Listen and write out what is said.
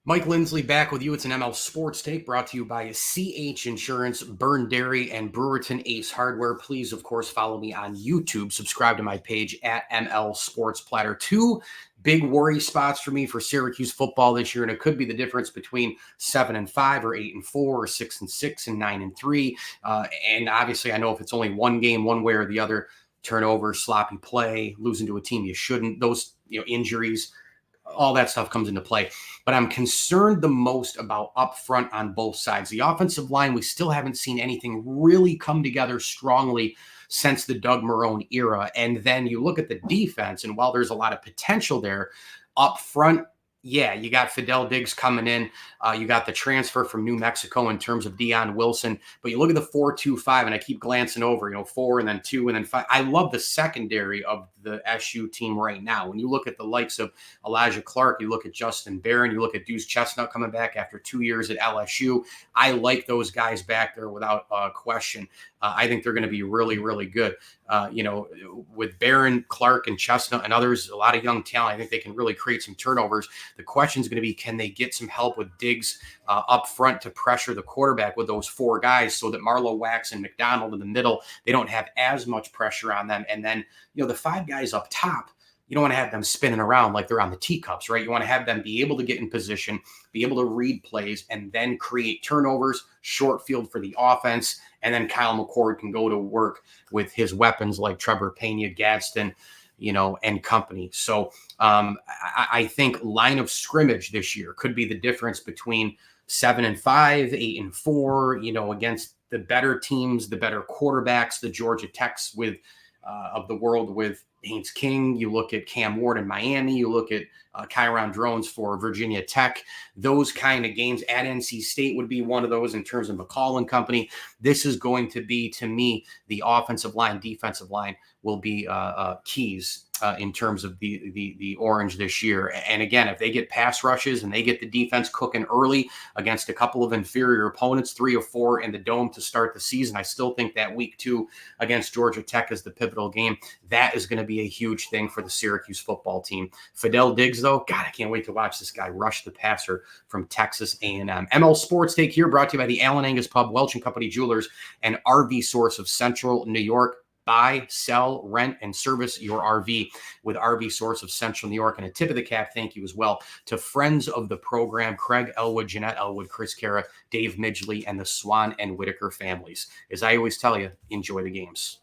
Mike Lindsley back with you. It's an ML Sports Take brought to you by CH Insurance, Burn Dairy, and Brewerton Ace Hardware. Please, of course, follow me on YouTube. Subscribe to my page at ML Sports Platter. Two big worry spots for me for Syracuse football this year, and it could be the difference between 7-5 or 8-4 or 6-6 and 9-3. And obviously, I know if it's only one game, one way or the other, turnover, sloppy play, losing to a team you shouldn't, those injuries, all that stuff comes into play. But I'm concerned the most about up front on both sides. The offensive line, we still haven't seen anything really come together strongly since the Doug Marrone era. And then you look at the defense, and while there's a lot of potential there, up front, yeah, you got Fidel Diggs coming in. You got the transfer from New Mexico in terms of Dion Wilson. But you look at the 4-2-5, and I keep glancing over, 4 and then 2 and then 5. I love the secondary of the SU team right now. When you look at the likes of Elijah Clark, you look at Justin Barron, you look at Deuce Chestnut coming back after 2 years at LSU. I like those guys back there without question. I think they're going to be really, really good. With Barron, Clark, and Chestnut and others, a lot of young talent, I think they can really create some turnovers. The question is going to be, can they get some help with Diggs up front to pressure the quarterback with those four guys so that Marlowe, Wax, and McDonald in the middle, they don't have as much pressure on them. And then, the five guys up top, you don't want to have them spinning around like they're on the teacups, right? You want to have them be able to get in position, be able to read plays, and then create turnovers, short field for the offense. And then Kyle McCord can go to work with his weapons like Trevor Pena, Gadsden, and company. So I think line of scrimmage this year could be the difference between 7-5, 8-4, against the better teams, the better quarterbacks, the Georgia Techs of the world with Haynes King. You look at Cam Ward in Miami. You look at Kyron Drones for Virginia Tech. Those kind of games at NC State would be one of those in terms of McCall and company. This is going to be, to me, the offensive line, defensive line will be keys in terms of the Orange this year. And again, if they get pass rushes and they get the defense cooking early against a couple of inferior opponents, 3 or 4 in the Dome to start the season, I still think that week 2 against Georgia Tech is the pivotal game. That is going to be a huge thing for the Syracuse football team. Fidel Diggs, though, God, I can't wait to watch this guy rush the passer from Texas A&M. ML Sports Take here, brought to you by the Allen Angus Pub, Welch & Company Jewelers, and RV Source of Central New York. Buy, sell, rent, and service your RV with RV Source of Central New York. And a tip of the cap thank you as well to friends of the program, Craig Elwood, Jeanette Elwood, Chris Cara, Dave Midgley, and the Swan and Whitaker families. As I always tell you, enjoy the games.